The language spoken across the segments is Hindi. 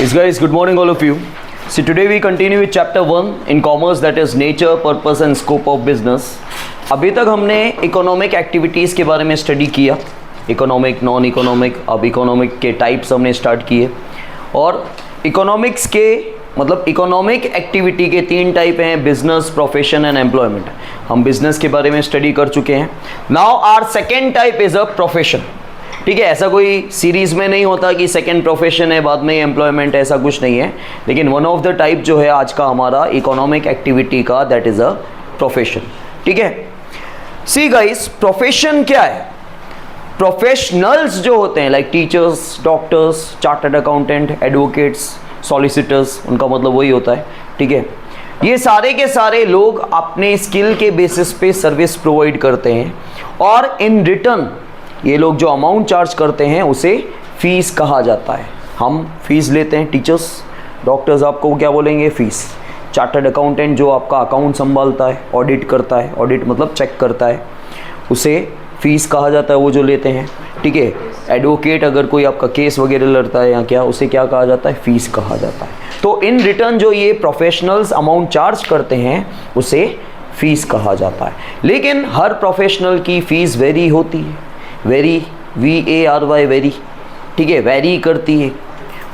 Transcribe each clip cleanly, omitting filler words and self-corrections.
Yes guys, good morning all of you. So today we continue with chapter 1 in commerce, that is nature, purpose and scope of business. अभी तक हमने इकोनॉमिक एक्टिविटीज़ के बारे में स्टडी किया, इकोनॉमिक, नॉन इकोनॉमिक, अब इकोनॉमिक के टाइप्स हमने स्टार्ट किए और इकोनॉमिक्स के मतलब इकोनॉमिक एक्टिविटी के 3 टाइप हैं, बिजनेस, प्रोफेशन एंड एम्प्लॉयमेंट. हम बिजनेस के बारे में स्टडी कर चुके हैं. Now our second type is a profession. ठीक है, ऐसा कोई सीरीज़ में नहीं होता कि सेकंड प्रोफेशन है बाद में एम्प्लॉयमेंट, ऐसा कुछ नहीं है. लेकिन वन ऑफ द टाइप जो है आज का हमारा इकोनॉमिक एक्टिविटी का, दैट इज़ अ प्रोफेशन. ठीक है, सी गाइस, प्रोफेशन क्या है? प्रोफेशनल्स जो होते हैं like teachers, doctors, chartered accountant, advocates, solicitors, उनका मतलब वही होता है. ठीक है, ये सारे के सारे लोग अपने स्किल के बेसिस पे सर्विस प्रोवाइड करते हैं और इन रिटर्न ये लोग जो अमाउंट चार्ज करते हैं उसे फीस कहा जाता है. हम फीस लेते हैं, टीचर्स, डॉक्टर्स आपको क्या बोलेंगे? फीस. चार्टर्ड अकाउंटेंट जो आपका अकाउंट संभालता है, ऑडिट करता है, ऑडिट मतलब चेक करता है, उसे फीस कहा जाता है, वो जो लेते हैं. ठीक है, एडवोकेट अगर कोई आपका केस वगैरह लड़ता है या क्या, उसे क्या कहा जाता है? फीस कहा जाता है. तो इन रिटर्न जो ये प्रोफेशनल्स अमाउंट चार्ज करते हैं उसे फीस कहा जाता है. लेकिन हर प्रोफेशनल की फ़ीस वेरी होती है, वेरी, VARY, वेरी. ठीक है, वेरी करती है,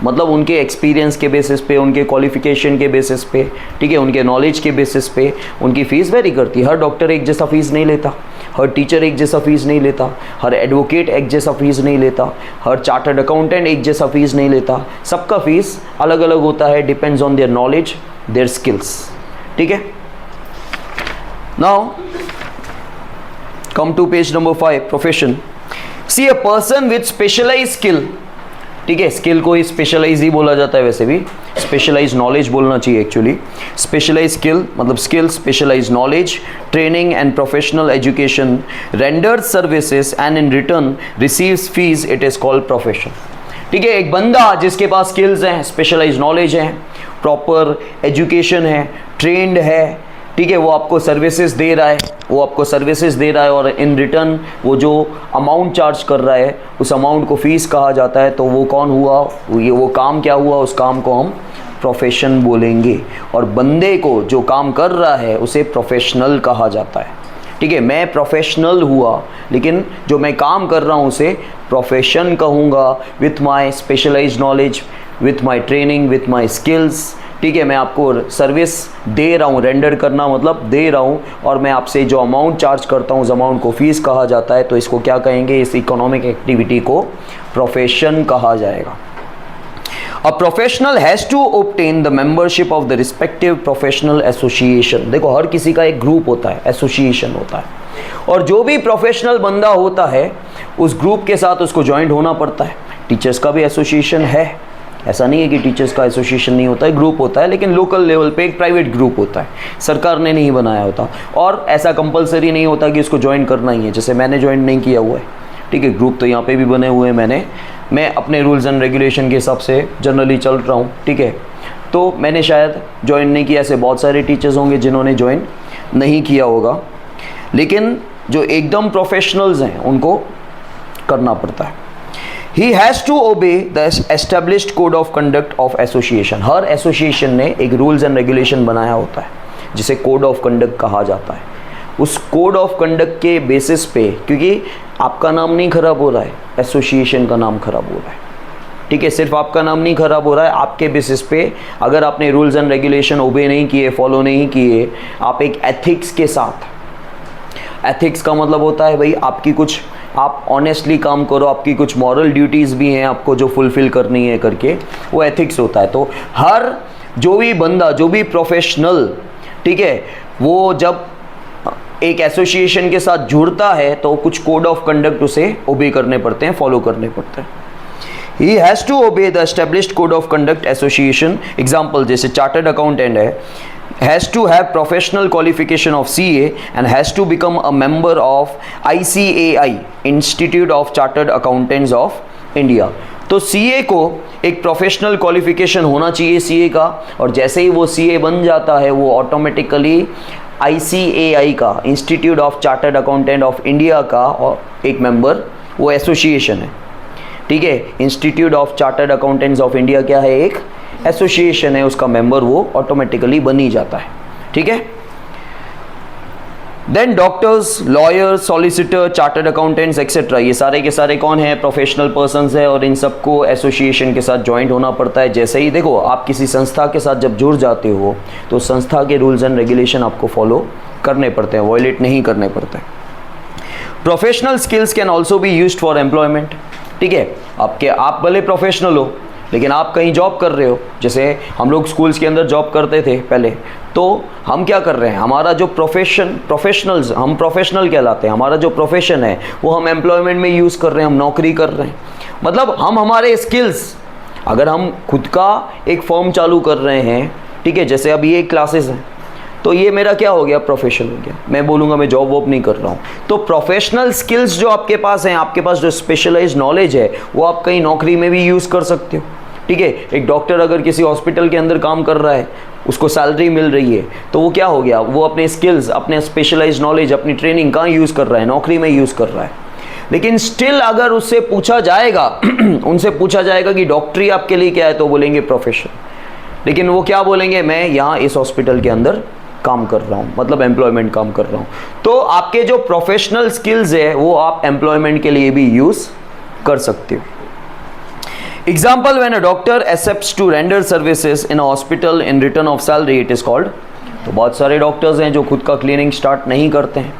मतलब उनके एक्सपीरियंस के बेसिस पे, उनके क्वालिफिकेशन के बेसिस पे, ठीक है, उनके नॉलेज के बेसिस पे उनकी फ़ीस वेरी करती है. हर डॉक्टर एक जैसा फ़ीस नहीं लेता, हर टीचर एक जैसा फ़ीस नहीं लेता, हर एडवोकेट एक जैसा फ़ीस नहीं लेता, हर चार्टर्ड अकाउंटेंट एक जैसा फ़ीस नहीं लेता. सबका फ़ीस अलग अलग होता है, depends on their knowledge, their skills. ठीक है, now come to page number 5, profession. See a person with specialise skill. ठीक है, स्किल को ही स्पेशलाइज ही बोला जाता है, वैसे भी स्पेशलाइज नॉलेज बोलना चाहिए एक्चुअली. स्पेशलाइज स्किल मतलब skill, specialise knowledge, training and professional education, rendered services and in return receives fees, it is called profession. ठीक है, एक बंदा जिसके पास स्किल्स हैं, स्पेशलाइज नॉलेज है, प्रॉपर एजुकेशन है, ट्रेंड है, ठीक है, वो आपको सर्विसेज दे रहा है, और इन रिटर्न वो जो अमाउंट चार्ज कर रहा है उस अमाउंट को फीस कहा जाता है. तो वो कौन हुआ? वो काम क्या हुआ? उस काम को हम प्रोफेशन बोलेंगे. और बंदे को जो काम कर रहा है उसे प्रोफेशनल कहा जाता है. ठीक है, मैं प्रोफेशनल हुआ लेकिन जो मैं काम कर रहा हूँ उसे प्रोफेशन कहूँगा, with my specialise knowledge, with my training, with my skills. ठीक है, मैं आपको सर्विस दे रहा हूँ, रेंडर करना मतलब दे रहा हूँ, और मैं आपसे जो अमाउंट चार्ज करता हूँ उस अमाउंट को फीस कहा जाता है. तो इसको क्या कहेंगे? इस इकोनॉमिक एक्टिविटी को प्रोफेशन कहा जाएगा. A professional has to obtain the membership of the respective professional association. देखो, हर किसी का एक ग्रुप होता है, एसोसिएशन होता है, और जो भी प्रोफेशनल बंदा होता है उस ग्रुप के साथ उसको ज्वाइंट होना पड़ता है. टीचर्स का भी एसोसिएशन है, ऐसा नहीं है कि टीचर्स का एसोसिएशन नहीं होता है, ग्रुप होता है, लेकिन लोकल लेवल पे एक प्राइवेट ग्रुप होता है, सरकार ने नहीं बनाया होता. और ऐसा कंपलसरी नहीं होता कि इसको ज्वाइन करना ही है. जैसे मैंने ज्वाइन नहीं किया हुआ है, ठीक है, ग्रुप तो यहाँ पे भी बने हुए हैं, मैं अपने रूल्स एंड रेगुलेशन के हिसाब से जनरली चल रहा हूँ. ठीक है, तो मैंने शायद ज्वाइन नहीं किया. ऐसे बहुत सारे टीचर्स होंगे जिन्होंने ज्वाइन नहीं किया होगा, लेकिन जो एकदम प्रोफेशनल्स हैं उनको करना पड़ता है. He has to obey the established code of conduct of association. Her association ने एक रूल्स एंड रेगुलेशन बनाया होता है जिसे कोड ऑफ कंडक्ट कहा जाता है. उस कोड ऑफ कंडक्ट के बेसिस पे, क्योंकि आपका नाम नहीं खराब हो रहा है, एसोसिएशन का नाम खराब हो रहा है. ठीक है, सिर्फ आपका नाम नहीं खराब हो रहा है, आपके बेसिस पे अगर आपने रूल्स एंड रेगुलेशन ओबे नहीं किए, फॉलो नहीं किए, आप एक एथिक्स के साथ, एथिक्स का मतलब होता है भाई आपकी कुछ, आप ऑनेस्टली काम करो, आपकी कुछ मॉरल ड्यूटीज़ भी हैं आपको जो फुलफ़िल करनी है करके, वो एथिक्स होता है. तो हर जो भी बंदा, जो भी प्रोफेशनल, ठीक है, वो जब एक एसोसिएशन के साथ जुड़ता है तो कुछ कोड ऑफ कंडक्ट उसे ओबे करने पड़ते हैं, फॉलो करने पड़ते हैं. He has to obey the established code of conduct association. Example, जैसे चार्टर्ड अकाउंटेंट है, has to have professional qualification of CA and has to become a member of ICAI, Institute of Chartered Accountants of India. तो CA को एक प्रोफेशनल क्वालिफिकेशन होना चाहिए CA का, और जैसे ही वो CA बन जाता है वो ऑटोमेटिकली ICAI का, institute of chartered accountant of India का और एक मेंबर, वो एसोसिएशन है, ठीक है। Institute of chartered accountants of India क्या है, एक एसोसिएशन है, उसका मेंबर वो ऑटोमेटिकली बन ही जाता है, ठीक है। Then doctors, lawyers, solicitor, chartered accountants etcetera, ये सारे के सारे कौन है, प्रोफेशनल पर्सन्स है, और इन सबको एसोसिएशन के साथ ज्वाइंट होना पड़ता है। जैसे ही देखो आप किसी संस्था के साथ जब जुड़ जाते हो तो संस्था के रूल्स एंड रेगुलेशन आपको फॉलो करने पड़ते हैं, वॉयलेट नहीं करने पड़ते। Professional skills can also be used for employment, ठीक है। आप भले प्रोफेशनल हो लेकिन आप कहीं जॉब कर रहे हो, जैसे हम लोग स्कूल्स के अंदर जॉब करते थे पहले, तो हम क्या कर रहे हैं, हमारा जो प्रोफेशनल्स, हम प्रोफेशनल कहलाते हैं, हमारा जो प्रोफेशन है वो हम एम्प्लॉयमेंट में यूज़ कर रहे हैं, हम नौकरी कर रहे हैं। मतलब हम हमारे स्किल्स, अगर हम खुद का एक फॉर्म चालू कर रहे हैं, ठीक है, जैसे अब ये क्लासेस हैं, तो ये मेरा क्या हो गया, प्रोफेशन हो गया। मैं बोलूँगा मैं जॉब वॉब नहीं कर रहा हूँ। तो प्रोफेशनल स्किल्स जो आपके पास हैं, आपके पास जो स्पेशलाइज्ड नॉलेज है, वो आप कहीं नौकरी में भी यूज़ कर सकते हो, ठीक है। एक डॉक्टर अगर किसी हॉस्पिटल के अंदर काम कर रहा है, उसको सैलरी मिल रही है, तो वो क्या हो गया, वो अपने स्किल्स, अपने स्पेशलाइज्ड नॉलेज, अपनी ट्रेनिंग कहाँ यूज़ कर रहा है, नौकरी में यूज़ कर रहा है। लेकिन स्टिल अगर उससे पूछा जाएगा उनसे पूछा जाएगा कि डॉक्टरी आपके लिए क्या है, तो बोलेंगे प्रोफेशन। लेकिन वो क्या बोलेंगे, मैं यहाँ इस हॉस्पिटल के अंदर काम कर रहा हूँ, मतलब एम्प्लॉयमेंट काम कर रहा हूँ। तो आपके जो प्रोफेशनल स्किल्स है वो आप एम्प्लॉयमेंट के लिए भी यूज़ कर सकते हो। Example, when a doctor accepts to render services in a hospital in return of salary it is called. तो बहुत सारे डॉक्टर्स हैं जो खुद का क्लिनिक स्टार्ट नहीं करते हैं,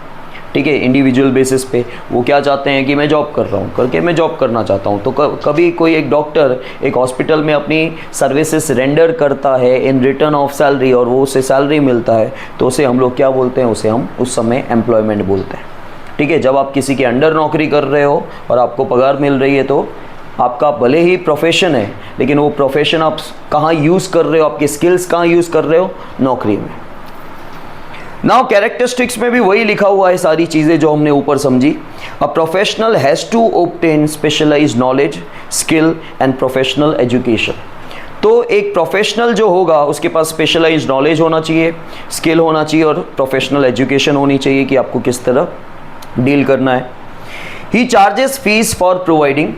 ठीक है, इंडिविजुअल बेसिस पे। वो क्या चाहते हैं कि मैं जॉब कर रहा हूँ, करके मैं जॉब करना चाहता हूँ। तो कभी कोई एक डॉक्टर एक हॉस्पिटल में अपनी सर्विसेज रेंडर करता है इन रिटर्न ऑफ सैलरी, और वो उसे सैलरी मिलता है, तो उसे हम लोग क्या बोलते हैं, उसे हम उस समय एम्प्लॉयमेंट बोलते हैं, ठीक है। जब आप किसी के अंडर नौकरी कर रहे हो और आपको पगार मिल रही है, तो आपका भले ही प्रोफेशन है, लेकिन वो प्रोफेशन आप कहाँ यूज़ कर रहे हो, आपके स्किल्स कहाँ यूज़ कर रहे हो, नौकरी में। नाउ कैरेक्टरिस्टिक्स में भी वही लिखा हुआ है सारी चीज़ें जो हमने ऊपर समझी। A professional has to obtain specialised knowledge, skill and professional education. तो एक प्रोफेशनल जो होगा उसके पास स्पेशलाइज्ड नॉलेज होना चाहिए, स्किल होना चाहिए और प्रोफेशनल एजुकेशन होनी चाहिए कि आपको किस तरह डील करना है। He charges fees for providing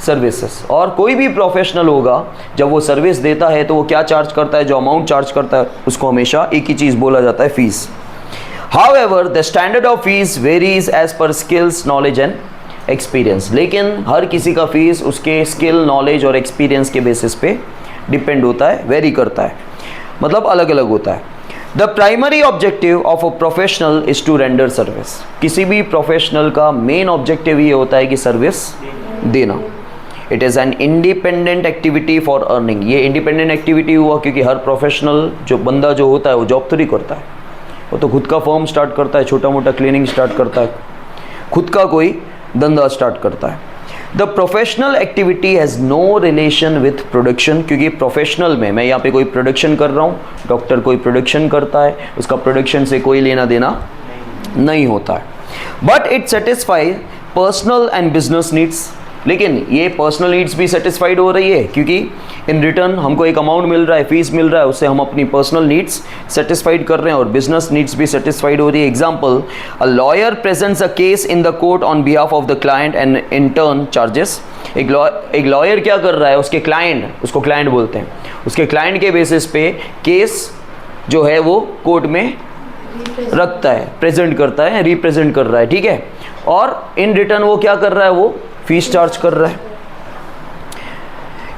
services. और कोई भी प्रोफेशनल होगा जब वो सर्विस देता है तो वो क्या चार्ज करता है, जो अमाउंट चार्ज करता है उसको हमेशा एक ही चीज़ बोला जाता है, fees. However the standard of fees varies as per skills, knowledge and experience. लेकिन हर किसी का फीस उसके स्किल, नॉलेज और एक्सपीरियंस के बेसिस पे डिपेंड होता है, वेरी करता है, मतलब अलग अलग होता है। The primary objective of a professional is to render service. किसी भी प्रोफेशनल का मेन ऑब्जेक्टिव ये होता है कि सर्विस देना। It is an independent activity for earning. ये इंडिपेंडेंट एक्टिविटी हुआ क्योंकि हर प्रोफेशनल जो बंदा जो होता है वो जॉब थोड़ी करता है, वो तो खुद का फर्म स्टार्ट करता है, छोटा मोटा क्लिनिक स्टार्ट करता है, खुद का कोई धंधा स्टार्ट करता है। The professional activity has no relation with production, क्योंकि प्रोफेशनल में मैं यहाँ पे कोई प्रोडक्शन कर रहा हूँ, डॉक्टर कोई प्रोडक्शन करता है, उसका प्रोडक्शन से कोई लेना देना नहीं होता है। But it satisfy personal and business needs. लेकिन ये पर्सनल नीड्स भी सेटिस्फाइड हो रही है क्योंकि इन रिटर्न हमको एक अमाउंट मिल रहा है, फीस मिल रहा है, उससे हम अपनी पर्सनल नीड्स सेटिस्फाइड कर रहे हैं और बिजनेस नीड्स भी सेटिस्फाइड हो रही है। Example, a lawyer presents a case in the court on behalf of the client and in turn charges. एक लॉयर क्या कर रहा है, उसके क्लाइंट, उसको क्लाइंट बोलते हैं, उसके क्लाइंट के बेसिस पे केस जो है वो कोर्ट में रखता है, प्रेजेंट करता है, रिप्रेजेंट कर रहा है, ठीक है। और इन रिटर्न वो क्या कर रहा है, वो फीस चार्ज कर रहा है।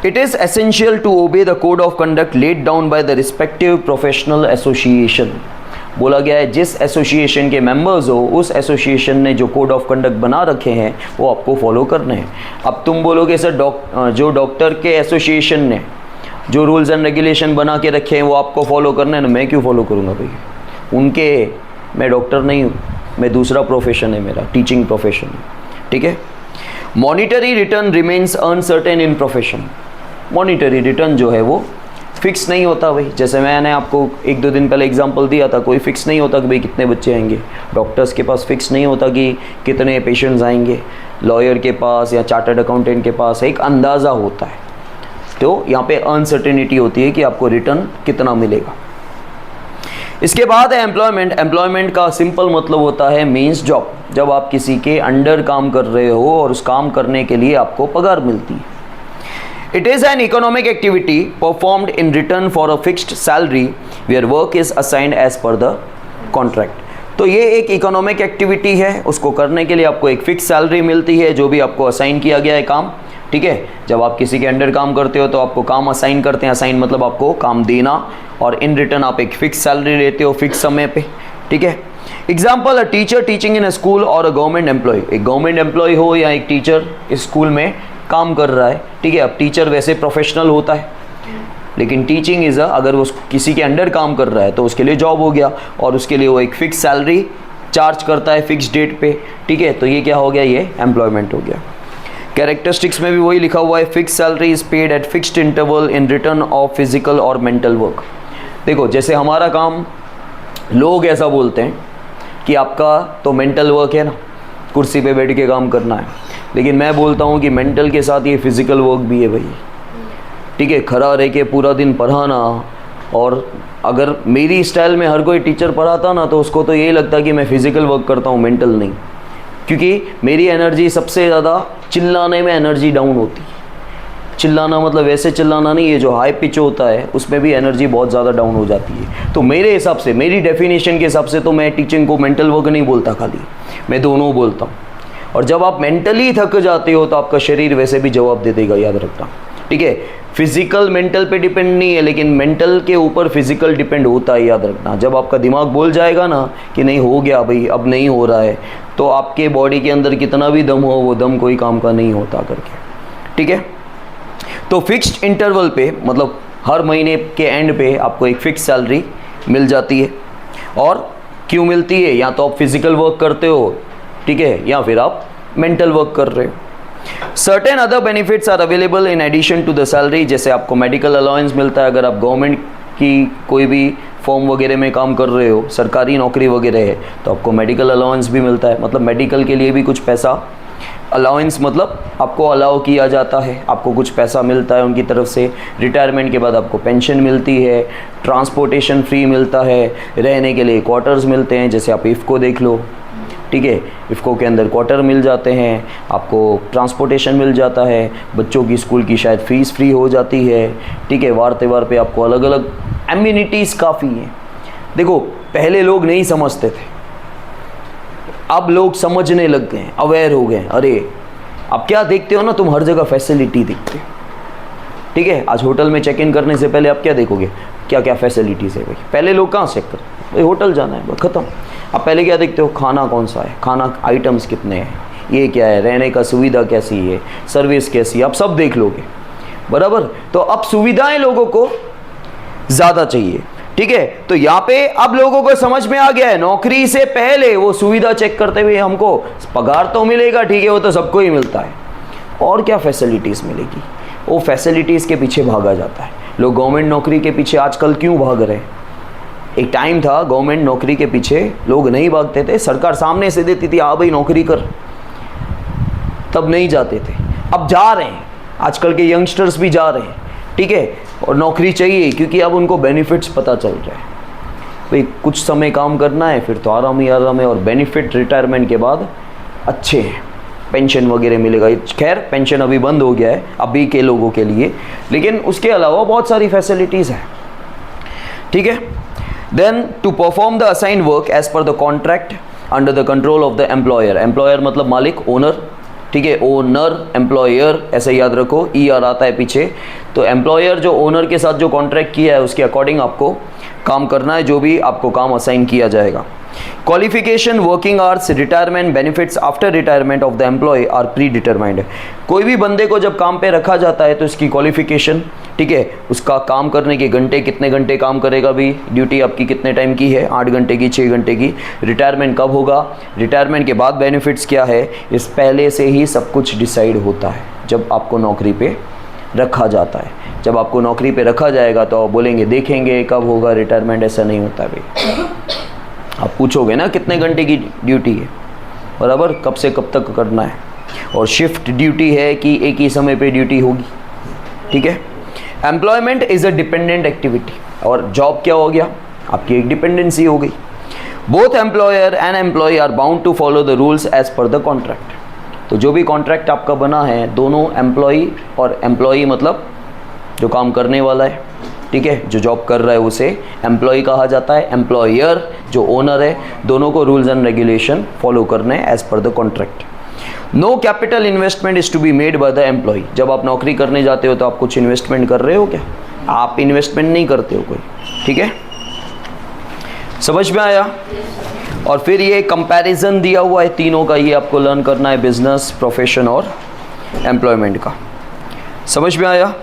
It is essential to obey the code of conduct laid down by the respective professional association. बोला गया है जिस एसोसिएशन के मेंबर्स हो उस एसोसिएशन ने जो कोड ऑफ कंडक्ट बना रखे हैं वो आपको फॉलो करने हैं। अब तुम बोलोगे सर जो डॉक्टर के एसोसिएशन ने जो रूल्स एंड रेगुलेशन बना के रखे हैं वो आपको फॉलो करने हैं ना, मैं क्यों फॉलो करूँगा भाई उनके, मैं डॉक्टर नहीं हूँ, मैं दूसरा प्रोफेशन है मेरा, टीचिंग प्रोफेशन, ठीक है। मॉनिटरी रिटर्न रिमेन्स अनसर्टेन इन प्रोफेशन। मॉनिटरी रिटर्न जो है वो फिक्स नहीं होता भाई, जैसे मैंने आपको एक दो दिन पहले एग्जांपल दिया था, कोई फिक्स नहीं होता कि भाई कितने बच्चे आएंगे। डॉक्टर्स के पास फिक्स नहीं होता कि कितने पेशेंट्स आएंगे, लॉयर के पास या चार्टर्ड अकाउंटेंट के पास एक अंदाज़ा होता है। तो यहाँ पे अनसर्टेनिटी होती है कि आपको रिटर्न कितना मिलेगा। इसके बाद है एम्प्लॉयमेंट। एम्प्लॉयमेंट का सिंपल मतलब होता है मीन्स जॉब। जब आप किसी के अंडर काम कर रहे हो और उस काम करने के लिए आपको पगार मिलती है। It is an economic activity performed in return for a fixed salary where work is assigned as per the contract. तो ये एक इकोनॉमिक एक्टिविटी है, उसको करने के लिए आपको एक फिक्स सैलरी मिलती है जो भी आपको असाइन किया गया है काम। ठीक है, जब आप किसी के अंडर काम करते हो तो आपको काम असाइन करते हैं। असाइन मतलब आपको काम देना, और इन रिटर्न आप एक फिक्स सैलरी लेते हो फिक्स समय पे। ठीक है, example, a teacher teaching in a school और अ गवर्नमेंट एम्प्लॉय। एक गवर्नमेंट एम्प्लॉय हो या एक टीचर इस स्कूल में काम कर रहा है। ठीक है, अब टीचर वैसे प्रोफेशनल होता है, लेकिन टीचिंग इज़ अगर वो किसी के अंडर काम कर रहा है तो उसके लिए जॉब हो गया, और उसके लिए वो एक फिक्स सैलरी चार्ज करता है फिक्स डेट पे। ठीक है, तो ये क्या हो गया, ये एम्प्लॉयमेंट हो गया। कैरेक्टरिस्टिक्स में भी वही लिखा हुआ है, fix salary is paid at fixed interval in return of physical और मेंटल वर्क। देखो, जैसे हमारा काम, लोग ऐसा बोलते हैं कि आपका तो मेंटल वर्क है ना, कुर्सी पे बैठ के काम करना है, लेकिन मैं बोलता हूँ कि मेंटल के साथ ये फिजिकल वर्क भी है भाई। ठीक है, खड़ा रह के पूरा दिन पढ़ाना, और अगर मेरी स्टाइल में हर कोई टीचर पढ़ाता ना तो उसको तो यही लगता कि मैं फिजिकल वर्क करता हूँ, मेंटल नहीं। क्योंकि मेरी एनर्जी सबसे ज़्यादा चिल्लाने में एनर्जी डाउन होती है। चिल्लाना मतलब वैसे चिल्लाना नहीं, ये जो हाई पिच होता है उसमें भी एनर्जी बहुत ज़्यादा डाउन हो जाती है। तो मेरे हिसाब से, मेरी डेफिनेशन के हिसाब से तो मैं टीचिंग को मेंटल वर्क नहीं बोलता, खाली मैं दोनों बोलता हूँ। और जब आप मेंटली थक जाते हो तो आपका शरीर वैसे भी जवाब दे देगा, याद रखना। ठीक है, फिजिकल मेंटल पे डिपेंड नहीं है, लेकिन मेंटल के ऊपर फिजिकल डिपेंड होता है, याद रखना। जब आपका दिमाग बोल जाएगा ना कि नहीं हो गया भाई, अब नहीं हो रहा है, तो आपके बॉडी के अंदर कितना भी दम हो, वो दम कोई काम का नहीं होता करके। ठीक है, तो फिक्स्ड इंटरवल पे मतलब हर महीने के एंड पे आपको एक फिक्स सैलरी मिल जाती है। और क्यों मिलती है, या तो आप फिजिकल वर्क करते हो, ठीक है, या फिर आप मेंटल वर्क कर रहे हो। Certain other benefits are available in addition to the salary. जैसे आपको मेडिकल अलाउंस मिलता है, अगर आप गवर्नमेंट की कोई भी फॉर्म वगैरह में काम कर रहे हो, सरकारी नौकरी वगैरह है, तो आपको मेडिकल अलाउंस भी मिलता है। मतलब मेडिकल के लिए भी कुछ पैसा, अलाउंस मतलब आपको अलाउ किया जाता है, आपको कुछ पैसा मिलता है उनकी तरफ से। रिटायरमेंट के बाद आपको पेंशन मिलती है, ट्रांसपोर्टेशन फ्री मिलता है, रहने के लिए क्वार्टर्स मिलते हैं। जैसे आप इफ़को देख लो, ठीक है, इफ़को के अंदर क्वार्टर मिल जाते हैं, आपको ट्रांसपोर्टेशन मिल जाता है, बच्चों की स्कूल की शायद फ़ीस फ्री हो जाती है। ठीक है, वार त्यौहार पे आपको अलग अलग एम्यूनिटीज़ काफ़ी हैं। देखो, पहले लोग नहीं समझते थे, अब लोग समझने लग गए, अवेयर हो गए। अरे अब क्या देखते हो ना, तुम हर जगह फैसिलिटी देखते हो। ठीक है, आज होटल में चेक इन करने से पहले आप क्या देखोगे, क्या क्या फैसिलिटीज़ है भाई। पहले लोग कहाँ चेक करते, भाई होटल जाना है, ख़त्म। अब पहले क्या देखते हो, खाना कौन सा है, खाना आइटम्स कितने हैं, ये क्या है, रहने का सुविधा कैसी है, सर्विस कैसी है, आप सब देख लोगे, बराबर। तो अब सुविधाएं लोगों को ज़्यादा चाहिए। ठीक है, तो यहाँ पे अब लोगों को समझ में आ गया है, नौकरी से पहले वो सुविधा चेक करते हुए हमको पगार तो मिलेगा, ठीक है, वो तो सबको ही मिलता है, और क्या फैसिलिटीज़ मिलेगी, वो फैसिलिटीज़ के पीछे भागा जाता है। लोग गवर्नमेंट नौकरी के पीछे आजकल क्यों भाग रहे हैं। एक टाइम था गवर्नमेंट नौकरी के पीछे लोग नहीं भागते थे, सरकार सामने से देती थी, हाँ भाई नौकरी कर, तब नहीं जाते थे। अब जा रहे हैं, आजकल के यंगस्टर्स भी जा रहे हैं। ठीक है, और नौकरी चाहिए क्योंकि अब उनको बेनिफिट्स पता चल रहे हैं। भाई कुछ समय काम करना है, फिर तो आराम ही आराम है, और बेनिफिट रिटायरमेंट के बाद अच्छे हैं, पेंशन वगैरह मिलेगा। खैर पेंशन अभी बंद हो गया है अभी के लोगों के लिए, लेकिन उसके अलावा बहुत सारी फैसिलिटीज़ हैं। ठीक है, then to perform the assign work as per the contract under the control of the employer. Employer मतलब मालिक, ओनर। ठीक है, ओनर, एम्प्लॉयर ऐसे याद रखो, ई आर आता है पीछे। तो एम्प्लॉयर जो ओनर के साथ जो कॉन्ट्रैक्ट किया है उसके अकॉर्डिंग आपको काम करना है, जो भी आपको काम असाइन किया जाएगा। Qualification, working hours, retirement benefits after retirement of the employee are predetermined. कोई भी बंदे को जब काम पे रखा जाता है तो इसकी क्वालिफिकेशन, ठीक है, उसका काम करने के घंटे, कितने घंटे काम करेगा भी, ड्यूटी आपकी कितने टाइम की है, 8 घंटे की, 6 घंटे की, रिटायरमेंट कब होगा, रिटायरमेंट के बाद बेनिफिट्स क्या है, इस पहले से ही सब कुछ डिसाइड होता है जब आपको नौकरी पे रखा जाता है। जब आपको नौकरी पे रखा जाएगा तो आप बोलेंगे देखेंगे कब होगा रिटायरमेंट, ऐसा नहीं होता भाई। आप पूछोगे ना कितने घंटे की ड्यूटी है, बराबर, कब से कब तक करना है, और शिफ्ट ड्यूटी है कि एक ही समय पे ड्यूटी होगी। ठीक है, employment is a dependent activity. और जॉब क्या हो गया, आपकी एक डिपेंडेंसी हो गई। Both employer and employee are bound to follow the rules as per the contract. तो जो भी कॉन्ट्रैक्ट आपका बना है, दोनों एम्प्लॉई और एम्प्लॉई मतलब जो काम करने वाला है, ठीक है, जो जॉब कर रहा है उसे एम्प्लॉय कहा जाता है। एम्प्लॉयर जो ओनर है, दोनों को रूल्स एंड रेगुलेशन फॉलो करने as per the contract. No capital investment is to be made by the employee. जब आप नौकरी करने जाते हो तो आप कुछ इन्वेस्टमेंट कर रहे हो क्या? आप इन्वेस्टमेंट नहीं करते हो कोई, ठीक है, समझ में आया? और फिर ये कंपैरिजन दिया हुआ है तीनों का, ये आपको लर्न करना है, बिजनेस, प्रोफेशन और एम्प्लॉयमेंट का। समझ में आया?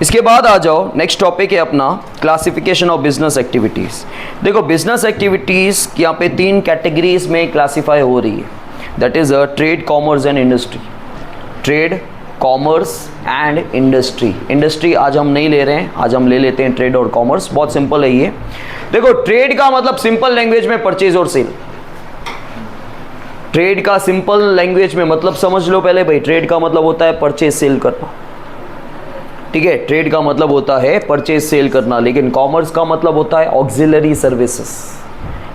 इसके बाद आ जाओ, नेक्स्ट टॉपिक है अपना क्लासिफिकेशन ऑफ बिजनेस एक्टिविटीज़। देखो बिजनेस एक्टिविटीज़ यहाँ पे 3 कैटेगरीज में क्लासीफाई हो रही है, that is trade, commerce and industry. Trade, commerce and industry. Industry आज हम नहीं ले रहे हैं, आज हम ले लेते हैं ट्रेड और कॉमर्स। बहुत सिंपल है ये। देखो ट्रेड का मतलब सिंपल लैंग्वेज में परचेज और सेल। ट्रेड का सिंपल लैंग्वेज में मतलब समझ लो पहले भाई, ट्रेड का मतलब होता है परचेज सेल करना, ठीक है, ट्रेड का मतलब होता है परचेज सेल करना। लेकिन कॉमर्स का मतलब होता है ऑक्सिलरी सर्विसेज।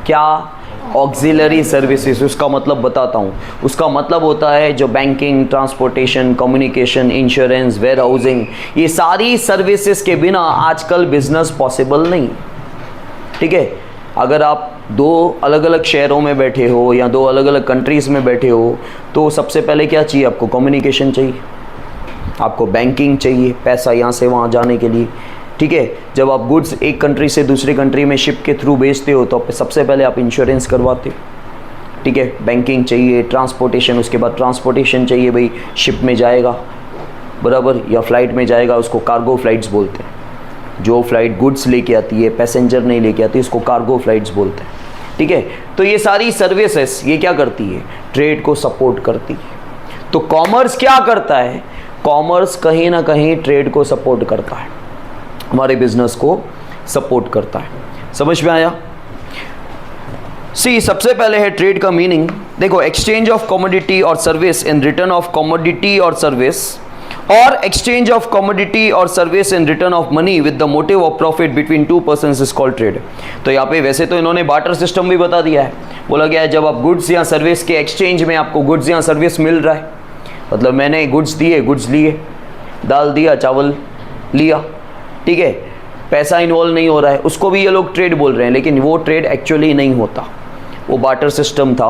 क्या? Auxiliary services. उसका मतलब बताता हूँ। उसका मतलब होता है जो banking, transportation, communication, insurance, warehousing, ये सारी सर्विसेज के बिना आजकल बिजनेस पॉसिबल नहीं, ठीक है। अगर आप 2 अलग अलग शहरों में बैठे हो या 2 अलग अलग कंट्रीज़ में बैठे हो, तो सबसे पहले क्या चाहिए आपको? कम्युनिकेशन चाहिए, आपको बैंकिंग चाहिए, पैसा यहाँ से वहाँ जाने के लिए, ठीक है। जब आप गुड्स एक कंट्री से दूसरी कंट्री में शिप के थ्रू भेजते हो तो सबसे पहले आप इंश्योरेंस करवाते हो, ठीक है। बैंकिंग चाहिए, ट्रांसपोर्टेशन, उसके बाद ट्रांसपोर्टेशन चाहिए, भाई शिप में जाएगा बराबर या फ्लाइट में जाएगा, उसको कार्गो फ्लाइट्स बोलते हैं। जो फ्लाइट गुड्स लेके आती है, पैसेंजर नहीं लेके आती, उसको कार्गो फ्लाइट्स बोलते हैं, ठीक है। तो ये सारी सर्विसेज ये क्या करती है? ट्रेड को सपोर्ट करती है। तो कॉमर्स क्या करता है? कॉमर्स कहीं ना कहीं ट्रेड को सपोर्ट करता है, हमारे बिजनेस को सपोर्ट करता है। समझ में आया? सी, सबसे पहले है ट्रेड का मीनिंग। देखो, एक्सचेंज ऑफ कमोडिटी और service in return of commodity और सर्विस, और एक्सचेंज ऑफ कमोडिटी और service in return of money with the motive of profit between 2 persons is called trade. तो यहाँ पे वैसे तो इन्होंने बार्टर सिस्टम भी बता दिया है। बोला गया है जब आप गुड्स या सर्विस के एक्सचेंज में आपको गुड्स या सर्विस मिल रहा है, मतलब मैंने गुड्स दिए, गुड्स लिए, दाल दिया, चावल लिया, ठीक है, पैसा इन्वॉल्व नहीं हो रहा है, उसको भी ये लोग ट्रेड बोल रहे हैं। लेकिन वो ट्रेड एक्चुअली नहीं होता, वो बार्टर सिस्टम था,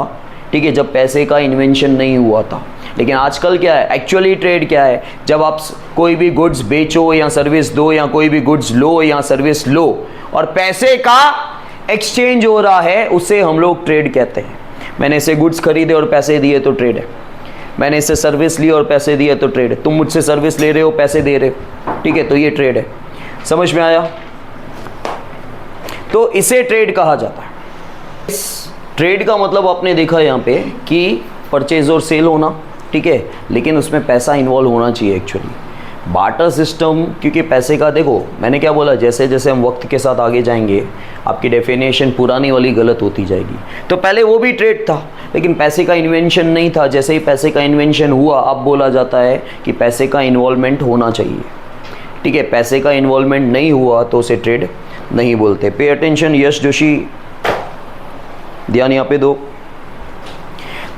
ठीक है, जब पैसे का इन्वेंशन नहीं हुआ था। लेकिन आजकल क्या है? एक्चुअली ट्रेड क्या है? जब आप कोई भी गुड्स बेचो या सर्विस दो, या कोई भी गुड्स लो या सर्विस लो और पैसे का एक्सचेंज हो रहा है, उसे हम लोग ट्रेड कहते हैं। मैंने इसे गुड्स खरीदे और पैसे दिए तो ट्रेड है, मैंने इससे सर्विस ली और पैसे दिए तो ट्रेड है, तुम मुझसे सर्विस ले रहे हो, पैसे दे रहे हो, ठीक है, तो ये ट्रेड है। समझ में आया? तो इसे ट्रेड कहा जाता है। इस ट्रेड का मतलब आपने देखा यहाँ पे कि परचेज और सेल होना, ठीक है, लेकिन उसमें पैसा इन्वॉल्व होना चाहिए एक्चुअली। बार्टर सिस्टम, क्योंकि पैसे का, देखो मैंने क्या बोला, जैसे जैसे हम वक्त के साथ आगे जाएंगे आपकी डेफिनेशन पुरानी वाली गलत होती जाएगी। तो पहले वो भी ट्रेड था, लेकिन पैसे का इन्वेंशन नहीं था। जैसे ही पैसे का इन्वेंशन हुआ, अब बोला जाता है कि पैसे का इन्वॉल्वमेंट होना चाहिए, ठीक है। पैसे का इन्वॉल्वमेंट नहीं हुआ तो उसे ट्रेड नहीं बोलते। पे अटेंशन, यश जोशी, ध्यान यहाँ पे दो।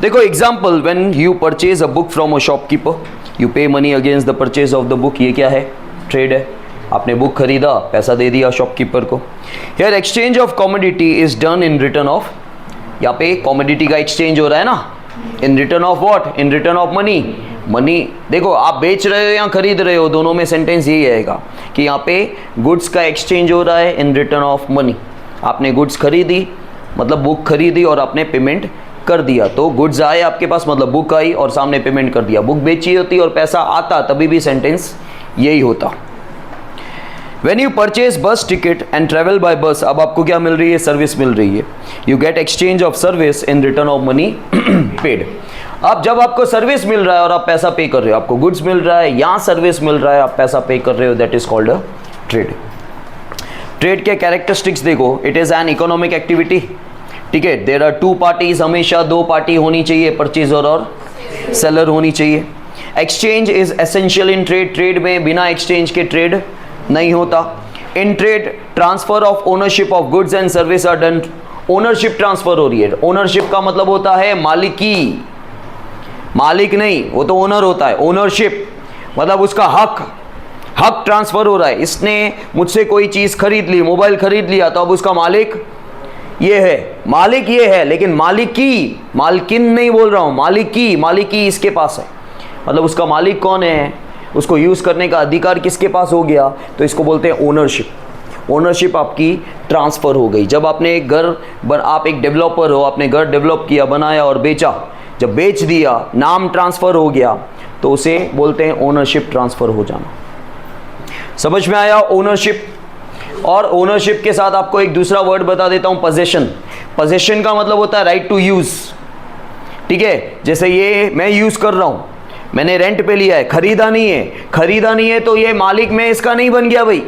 देखो example, when you purchase a book from a shopkeeper, you pay money against the purchase of the book, ये क्या है? ट्रेड है। आपने बुक खरीदा, पैसा दे दिया शॉपकीपर को। Here exchange of commodity is done in return of, यहाँ पे कमोडिटी का एक्सचेंज हो रहा है ना, इन return of what? In return of money. Money, देखो आप बेच रहे हो या खरीद रहे हो, दोनों में सेंटेंस यही आएगा कि यहाँ पे गुड्स का एक्सचेंज हो रहा है इन रिटर्न ऑफ मनी। आपने गुड्स खरीदी, मतलब बुक खरीदी और आपने पेमेंट कर दिया, तो गुड्स आए आपके पास, मतलब बुक आई और सामने पेमेंट कर दिया। बुक बेची होती और पैसा आता तभी भी सेंटेंस यही होता। When you purchase bus ticket and travel by bus, अब आपको क्या मिल रही है? सर्विस मिल रही है। You get exchange of service in return of money paid। अब जब आपको सर्विस मिल रहा है और आप पैसा पे कर रहे हो, आपको गुड्स मिल रहा है या सर्विस मिल रहा है, आप पैसा पे कर रहे हो, that is called a trade. Trade के कैरेक्टरिस्टिक्स देखो, it is an economic activity, ठीक है। देयर आर 2 पार्टीज, हमेशा 2 पार्टी होनी चाहिए, परचेजर और सेलर होनी चाहिए। Exchange is essential in trade, trade में बिना एक्सचेंज के ट्रेड नहीं होता। In trade transfer of ownership of goods and service are done. Ownership transfer हो रही है। ओनरशिप का मतलब होता है मालिकी, मालिक नहीं, वो तो ओनर होता है। ओनरशिप मतलब उसका हक ट्रांसफर हो रहा है। इसने मुझसे कोई चीज खरीद ली, मोबाइल खरीद लिया, तो अब उसका मालिक ये है, मालिक ये है, लेकिन मालिकी, मालकिन नहीं बोल रहा हूं, मालिकी इसके पास है। मतलब उसका मालिक कौन है, उसको यूज करने का अधिकार किसके पास हो गया, तो इसको बोलते हैं ओनरशिप। ओनरशिप आपकी ट्रांसफर हो गई। जब आपने एक घर, आप एक डेवलपर हो, आपने घर डेवलप किया, बनाया और बेचा, जब बेच दिया, नाम ट्रांसफर हो गया, तो उसे बोलते हैं ओनरशिप ट्रांसफर हो जाना। समझ में आया ओनरशिप? और ओनरशिप के साथ आपको एक दूसरा वर्ड बता देता हूं, पोजेशन। पोजेशन का मतलब होता है राइट टू यूज। ठीक है, जैसे ये मैं यूज कर रहा हूं, मैंने रेंट पे लिया है, खरीदा नहीं है, तो ये मालिक मैं इसका नहीं बन गया भाई,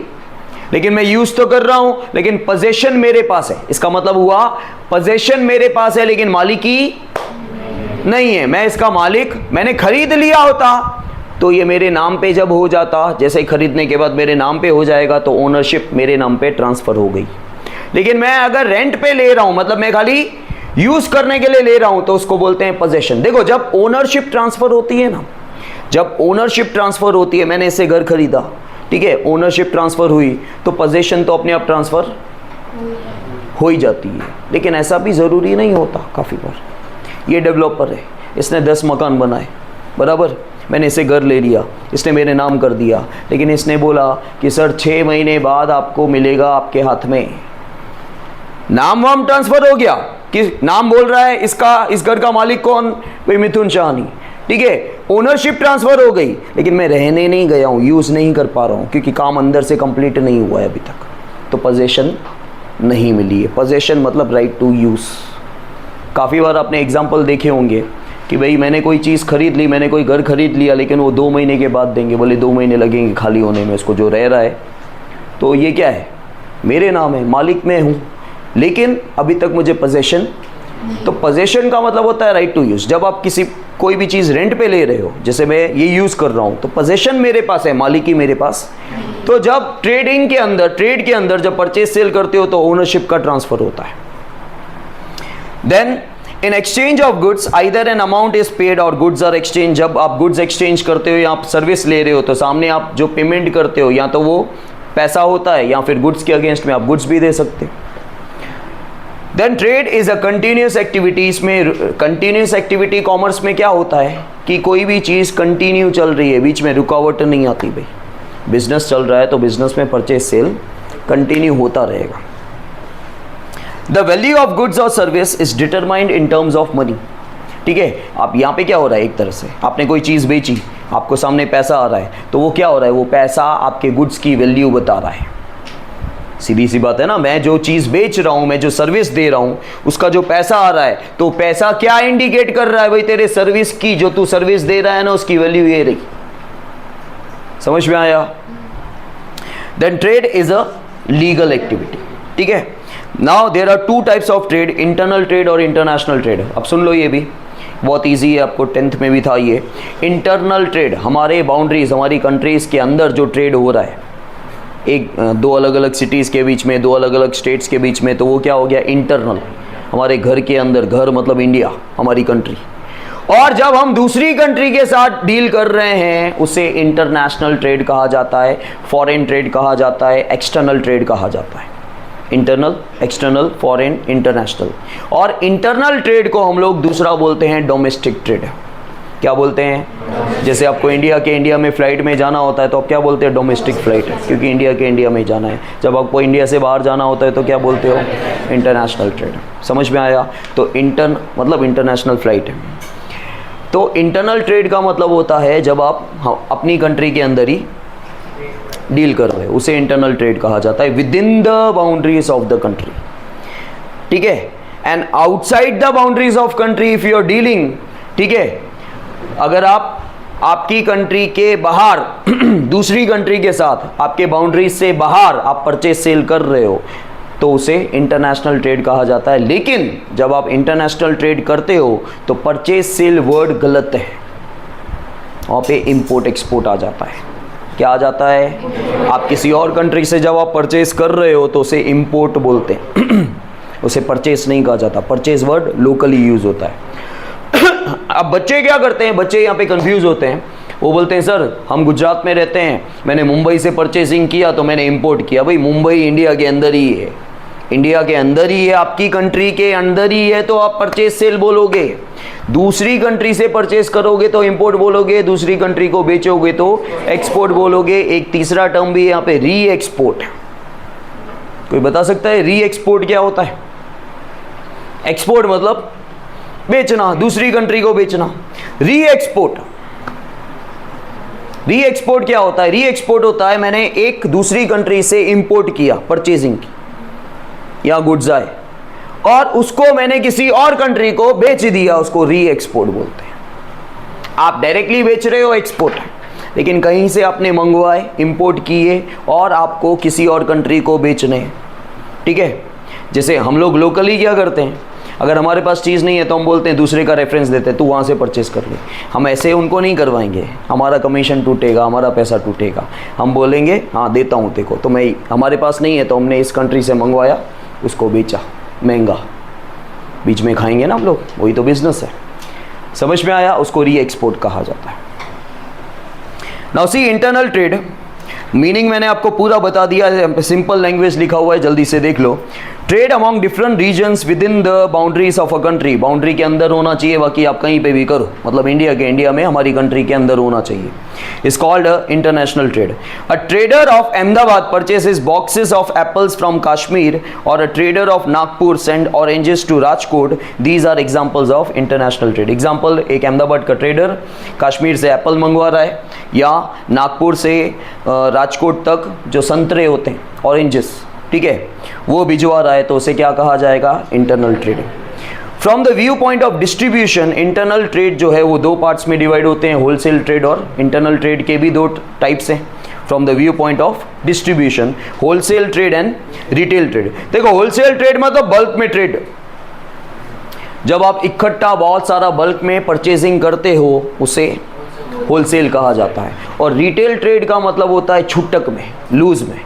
लेकिन मैं यूज तो कर रहा हूं, लेकिन पोजेशन मेरे पास है। इसका मतलब हुआ पोजेशन मेरे पास है, लेकिन मालिकी नहीं है। मैं इसका मालिक, मैंने खरीद लिया होता तो ये मेरे नाम पे जब हो जाता, जैसे ही खरीदने के बाद मेरे नाम पे हो जाएगा, तो ओनरशिप मेरे नाम पे ट्रांसफर हो गई। लेकिन मैं अगर रेंट पे ले रहा हूं, मतलब मैं खाली यूज करने के लिए ले रहा हूं, तो उसको बोलते हैं पोजेशन। देखो, जब ओनरशिप ट्रांसफर होती है ना, जब ओनरशिप ट्रांसफर होती है, मैंने इससे घर खरीदा, ठीक है, ओनरशिप ट्रांसफर हुई, तो पोजेशन तो अपने आप ट्रांसफर हो ही जाती है। लेकिन ऐसा भी जरूरी नहीं होता। काफी बार ये डेवलपर है, इसने 10 मकान बनाए, बराबर, मैंने इसे घर ले लिया, इसने मेरे नाम कर दिया, लेकिन इसने बोला कि सर 6 महीने बाद आपको मिलेगा आपके हाथ में। नाम वाम ट्रांसफर हो गया, कि नाम बोल रहा है इसका, इस घर का मालिक कौन, भाई मिथुन शाहनी, ठीक है, ओनरशिप ट्रांसफर हो गई, लेकिन मैं रहने नहीं गया हूं, यूज नहीं कर पा रहा हूं, क्योंकि काम अंदर से कंप्लीट नहीं हुआ है अभी तक, तो पोजेशन नहीं मिली है। पोजेशन मतलब राइट टू यूज। काफी बार आपने एग्जाम्पल देखे होंगे कि भाई मैंने कोई चीज़ खरीद ली, मैंने कोई घर खरीद लिया, लेकिन वो 2 महीने के बाद देंगे, बोले 2 महीने लगेंगे खाली होने में, उसको जो रह रहा है, तो ये क्या है, मेरे नाम है, मालिक मैं हूँ, लेकिन अभी तक मुझे पोजेशन। तो पोजेशन का मतलब होता है राइट टू यूज। जब आप कोई भी चीज़ रेंट पे ले रहे हो, जैसे मैं ये यूज़ कर रहा हूँ, तो पोजेशन मेरे पास है, मालिकी मेरे पास। तो जब ट्रेड के अंदर जब परचेज सेल करते हो, तो ओनरशिप का ट्रांसफर होता है। Then in exchange of goods either an amount is paid और गुड्स आर एक्सचेंज। जब आप गुड्स एक्सचेंज करते हो या आप सर्विस ले रहे हो, तो सामने आप जो पेमेंट करते हो, या तो वो पैसा होता है, या फिर गुड्स के अगेंस्ट में आप गुड्स भी दे सकते हो। Then trade is a continuous activity. इसमें कंटिन्यूस एक्टिविटी कॉमर्स में क्या होता है कि कोई भी चीज़ कंटिन्यू चल रही है, बीच में रुकावट नहीं आती। भाई बिजनेस चल रहा है, तो बिजनेस में परचेज सेल कंटिन्यू होता रहेगा। द वैल्यू ऑफ गुड्स और service is determined in terms of money. ठीक है, आप यहाँ पे क्या हो रहा है, एक तरह से आपने कोई चीज़ बेची, आपको सामने पैसा आ रहा है, तो वो क्या हो रहा है, वो पैसा आपके गुड्स की वैल्यू बता रहा है। सीधी सी बात है ना, मैं जो चीज़ बेच रहा हूँ, मैं जो सर्विस दे रहा हूँ, उसका जो पैसा आ रहा है, तो पैसा क्या इंडिकेट कर रहा है, भाई तेरे सर्विस की, जो तू सर्विस दे रहा है ना, उसकी वैल्यू ये रही। समझ में आया? Then trade is a legal activity. ठीक है, now there are 2 types of trade, internal trade और इंटरनेशनल ट्रेड। अब सुन लो, ये भी बहुत इजी है, आपको 10th में भी था ये। इंटरनल ट्रेड हमारे बाउंड्रीज, हमारी कंट्रीज के अंदर जो ट्रेड हो रहा है, एक 2 अलग अलग सिटीज़ के बीच में, 2 अलग अलग स्टेट्स के बीच में, तो वो क्या हो गया, इंटरनल, हमारे घर के अंदर। घर मतलब इंडिया, हमारी कंट्री। और जब हम दूसरी कंट्री के साथ डील कर रहे हैं, उसे इंटरनेशनल ट्रेड कहा जाता है, फॉरेन ट्रेड कहा जाता है, एक्सटर्नल ट्रेड कहा जाता है। Internal, external, foreign, international. और इंटरनल ट्रेड को हम लोग दूसरा बोलते हैं डोमेस्टिक ट्रेड। क्या बोलते हैं? जैसे आपको इंडिया में फ़्लाइट में जाना होता है, तो आप क्या बोलते हैं, डोमेस्टिक फ़्लाइट, क्योंकि इंडिया में जाना है। जब आपको इंडिया से बाहर जाना होता है, तो क्या बोलते हो, इंटरनेशनल ट्रेड। समझ में आया? तो मतलब इंटरनेशनल फ़्लाइट है। तो इंटरनल ट्रेड का मतलब होता है जब आप अपनी कंट्री के अंदर ही डील कर रहे हो, उसे इंटरनल ट्रेड कहा जाता है, within the boundaries of the country. ठीक है, and outside the boundaries of country if you are dealing, ठीक है, अगर आपकी कंट्री के बाहर दूसरी कंट्री के साथ, आपके बाउंड्रीज से बाहर आप परचेज सेल कर रहे हो, तो उसे इंटरनेशनल ट्रेड कहा जाता है। लेकिन जब आप इंटरनेशनल ट्रेड करते हो, तो परचेज सेल वर्ड गलत है, वहाँ पे इंपोर्ट एक्सपोर्ट आ जाता है। क्या आ जाता है? आप किसी और कंट्री से जब आप परचेज कर रहे हो तो उसे इंपोर्ट बोलते हैं उसे परचेज नहीं कहा जाता, परचेज वर्ड लोकली यूज होता है। अब बच्चे क्या करते हैं, बच्चे यहाँ पे कंफ्यूज होते हैं, वो बोलते हैं सर हम गुजरात में रहते हैं, मैंने मुंबई से परचेसिंग किया तो मैंने इंपोर्ट किया। भाई मुंबई इंडिया के अंदर ही है, इंडिया के अंदर ही है, आपकी कंट्री के अंदर ही है, तो आप परचेज सेल बोलोगे। दूसरी कंट्री से परचेज करोगे तो इंपोर्ट बोलोगे, दूसरी कंट्री को बेचोगे तो एक्सपोर्ट बोलोगे। एक तीसरा टर्म भी है यहाँ पे, री एक्सपोर्ट। कोई बता सकता है री एक्सपोर्ट क्या होता है? एक्सपोर्ट मतलब बेचना, दूसरी कंट्री को बेचना। री एक्सपोर्ट, री एक्सपोर्ट क्या होता है? री एक्सपोर्ट होता है मैंने एक दूसरी कंट्री से इंपोर्ट किया, परचेजिंग की, या गुड्स आए और उसको मैंने किसी और कंट्री को बेच दिया, उसको री एक्सपोर्ट बोलते हैं। आप डायरेक्टली बेच रहे हो, एक्सपोर्ट है, लेकिन कहीं से आपने मंगवाए, इंपोर्ट किए और आपको किसी और कंट्री को बेचने हैं। ठीक है, जैसे हम लोग लोकली क्या करते हैं, अगर हमारे पास चीज़ नहीं है तो हम बोलते हैं, दूसरे का रेफरेंस देते हैं, तू वहाँ से परचेस कर ले। हम ऐसे उनको नहीं करवाएंगे, हमारा कमीशन टूटेगा, हमारा पैसा टूटेगा। हम बोलेंगे हाँ देता हूँ देखो, तो मैं हमारे पास नहीं है तो हमने इस कंट्री से मंगवाया, उसको बेचा महंगा, बीच में खाएंगे ना हम लोग, वही तो बिजनेस है। समझ में आया? उसको री एक्सपोर्ट कहा जाता है। Now see internal trade meaning मैंने आपको पूरा बता दिया है, सिंपल लैंग्वेज लिखा हुआ है, जल्दी से देख लो। Trade among different regions within the boundaries of a country, boundary के अंदर होना चाहिए, बाकी आप कहीं पे भी करो, मतलब इंडिया में हमारी कंट्री के अंदर होना चाहिए। Is called international trade. A trader of Ahmedabad purchases boxes of apples from Kashmir और a trader of Nagpur send oranges to Rajkot, these are examples of international trade. Example, एक अहमदाबाद का ट्रेडर कश्मीर से एप्पल मंगवा रहा है, या नागपुर से राजकोट तक जो संतरे होते हैं, ऑरेंजेस, ठीक है, वो भिजवा रहा है, तो उसे क्या कहा जाएगा? Internal trade. From the view point of distribution, internal trade जो है वो दो पार्ट्स में डिवाइड होते हैं, होलसेल ट्रेड और इंटरनल ट्रेड के भी दो टाइप्स हैं। From the view point of distribution, wholesale trade and retail trade. देखो होलसेल ट्रेड मतलब बल्क में ट्रेड, जब आप इकट्ठा बहुत सारा बल्क में परचेजिंग करते हो उसे होलसेल कहा जाता है। और रिटेल ट्रेड का मतलब होता है छूटक में, लूज में।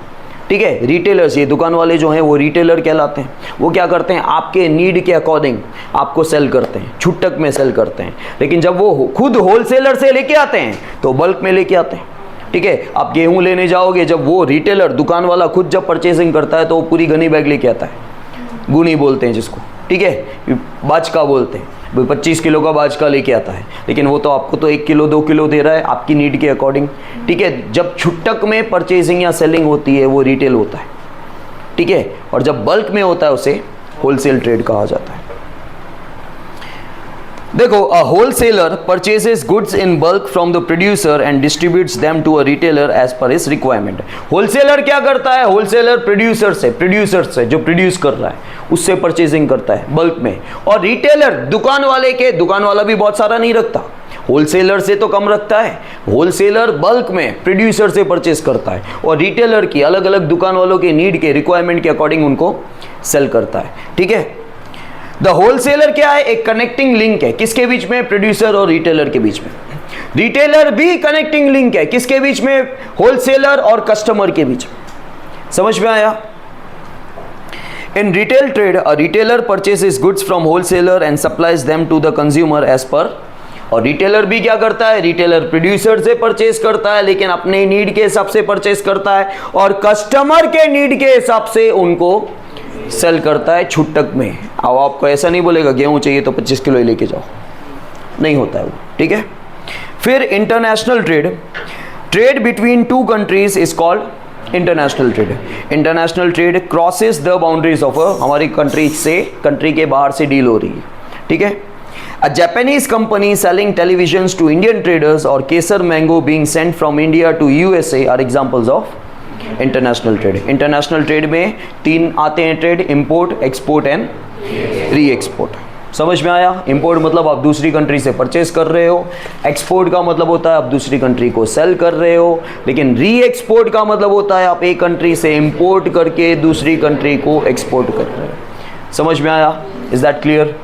ठीक है, रिटेलर्स, ये दुकान वाले जो हैं वो रिटेलर कहलाते हैं। वो क्या करते हैं? आपके नीड के अकॉर्डिंग आपको सेल करते हैं, छूटक में सेल करते हैं। लेकिन जब वो खुद होलसेलर से लेके आते हैं तो बल्क में लेके आते हैं। ठीक है, आप गेहूं लेने जाओगे, जब वो रिटेलर दुकान वाला खुद जब परचेसिंग करता है तो वो पूरी घनी बैग लेके आता है, गुनी बोलते हैं जिसको, ठीक है, बाजका बोलते हैं, 25 किलो का बाजका लेके आता है, लेकिन वो तो आपको तो 1 किलो 2 किलो दे रहा है आपकी नीड के अकॉर्डिंग। ठीक है, जब छुट्टक में परचेजिंग या सेलिंग होती है वो रिटेल होता है। ठीक है, और जब बल्क में होता है उसे होलसेल ट्रेड कहा जाता है। देखो, a wholesaler purchases goods in bulk from the producer and distributes them to a retailer as per his requirement. Wholesaler क्या करता है? होलसेलर प्रोड्यूसर से जो प्रोड्यूस कर रहा है उससे परचेजिंग करता है बल्क में। और रिटेलर दुकान वाला भी बहुत सारा नहीं रखता, होलसेलर से तो कम रखता है। होलसेलर बल्क में प्रोड्यूसर से परचेस करता है और रिटेलर की अलग अलग दुकान वालों के नीड के रिक्वायरमेंट के अकॉर्डिंग उनको सेल करता है। ठीक है, द होलसेलर क्या है? एक कनेक्टिंग लिंक है, किसके बीच में? प्रोड्यूसर और रिटेलर के बीच में। रिटेलर भी कनेक्टिंग लिंक है, किसके बीच में? होलसेलर और कस्टमर के बीच में। समझ में आया? In retail trade, a retailer purchases goods from wholesaler and supplies them to the consumer as per. और रिटेलर भी क्या करता है? रिटेलर प्रोड्यूसर से परचेस करता है, लेकिन अपने नीड के हिसाब से परचेस करता है, और कस्टमर के नीड के हिसाब से उनको सेल करता है छूटक में। अब आपको ऐसा नहीं बोलेगा गेहूं चाहिए तो 25 किलो ही लेके जाओ, नहीं होता है वो। ठीक है, फिर international trade between two countries is called international trade. International trade crosses the boundaries of हमारी कंट्री से, कंट्री के बाहर से डील हो रही है। ठीक है, a Japanese company selling televisions to Indian traders और Kesar mango being sent from India to USA are examples of international trade. International trade में 3 आते हैं trade, import, export and re export. समझ में आया? इंपोर्ट मतलब आप दूसरी कंट्री से परचेस कर रहे हो, एक्सपोर्ट का मतलब होता है आप दूसरी कंट्री को सेल कर रहे हो, लेकिन री एक्सपोर्ट का मतलब होता है आप एक कंट्री से इंपोर्ट करके दूसरी कंट्री को एक्सपोर्ट कर रहे हो। समझ में आया? Is that clear?